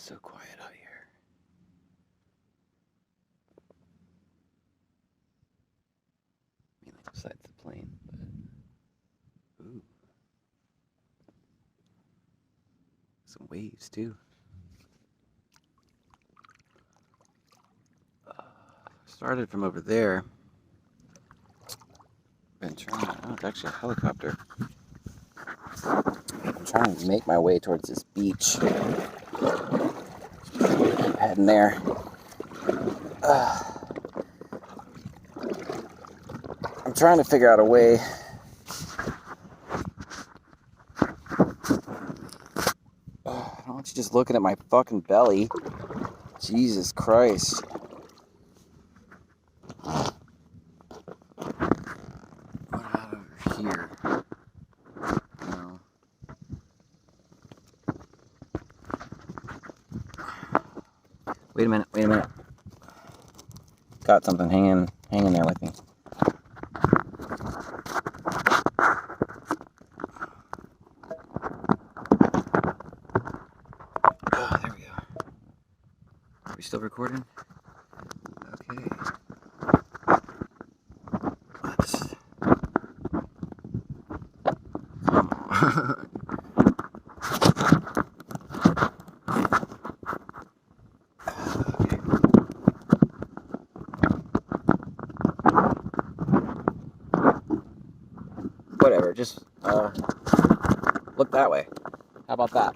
So quiet out here. Mainly besides the plane, but ooh, some waves too. Started from over there. Been trying. Oh, it's actually a helicopter. I'm trying to make my way towards this beach. Keep heading there. I'm trying to figure out a way. I don't want you just looking at my fucking belly. Jesus Christ. What about over here? No. Wait a minute. Got something hanging there with me. Oh, there we go. Are we still recording? Okay. Let's... Come on. Whatever, just look that way. How about that?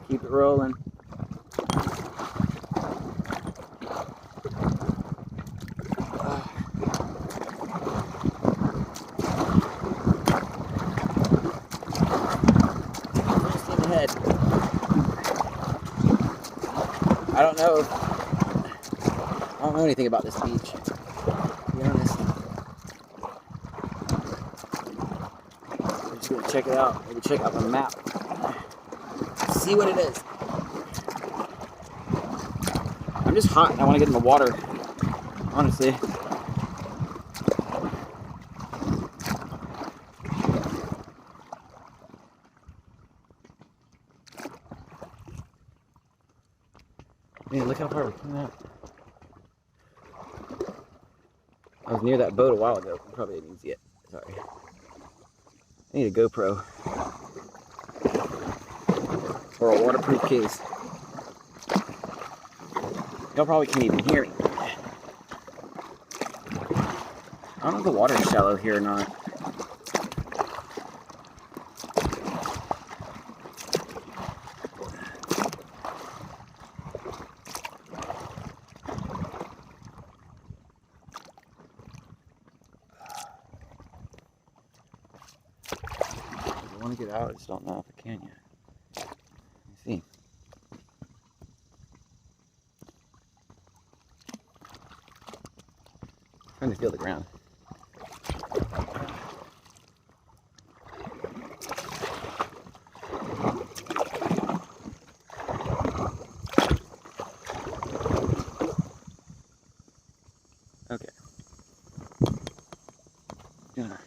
Keep it rolling. Full steam ahead. I don't know anything about this beach, to be honest. I'm just gonna check it out. Maybe check out the map. See what it is. I'm just hot and I want to get in the water, honestly. Man, look how far we came out. I was near that boat a while ago. You probably didn't even see it. Sorry. I need a GoPro. Or a waterproof case. Y'all probably can't even hear me. I don't know if the water's shallow here or not. I want to get out, I just don't know if I can yet. Let me see. I'm trying to feel the ground. Okay. Gonna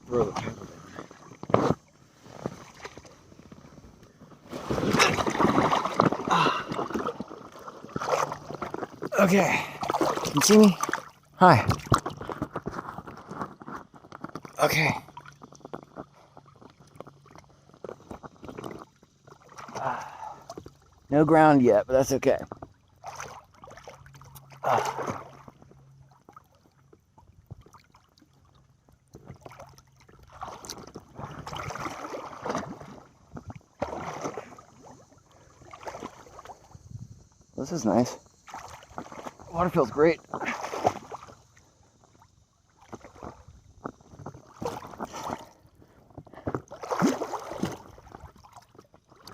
throw the paddle down. Okay. Can you see me? Hi. Okay. No ground yet, but that's okay. This is nice. Water feels great.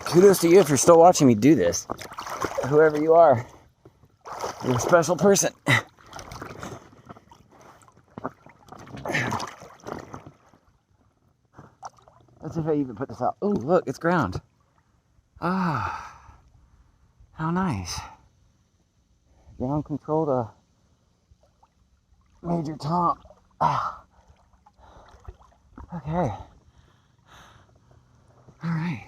Kudos to you if you're still watching me do this. Whoever you are, you're a special person. Let's see if I even put this out. Oh, look, it's ground. Ah, how nice. Ground control to Major Tom. Ah. Okay. All right.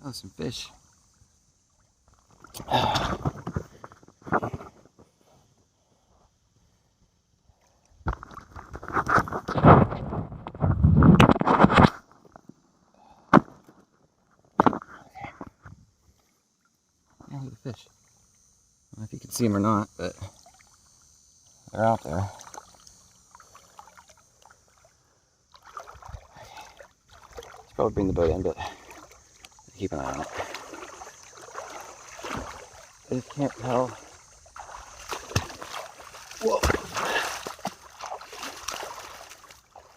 Oh, some fish. Yeah, look at the fish. I don't know if you can see them or not, but they're out there. Should probably bring the boat in, but keep an eye on it. I just can't tell. Whoa.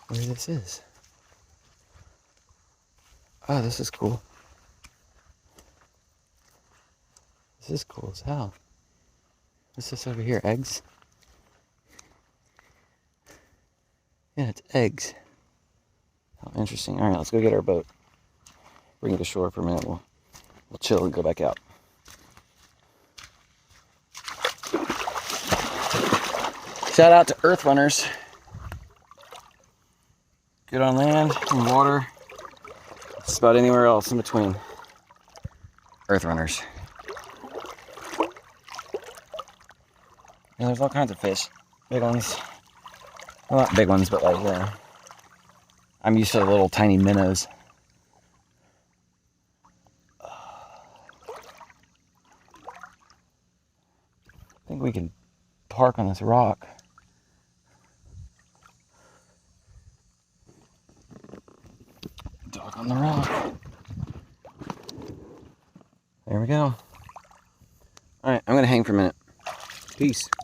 Where this is. Oh, this is cool. This is cool as hell. What's this over here? Eggs? Yeah, it's eggs. How interesting. All right, let's go get our boat. Bring it ashore for a minute. We'll chill and go back out. Shout out to earth runners. Good on land, in water, just about anywhere else in between. Earth runners. Yeah, there's all kinds of fish. Big ones. Well, not big ones, but like, yeah. I'm used to the little tiny minnows. I think we can park on this rock. Dock on the rock. There we go. All right, I'm gonna hang for a minute. Peace.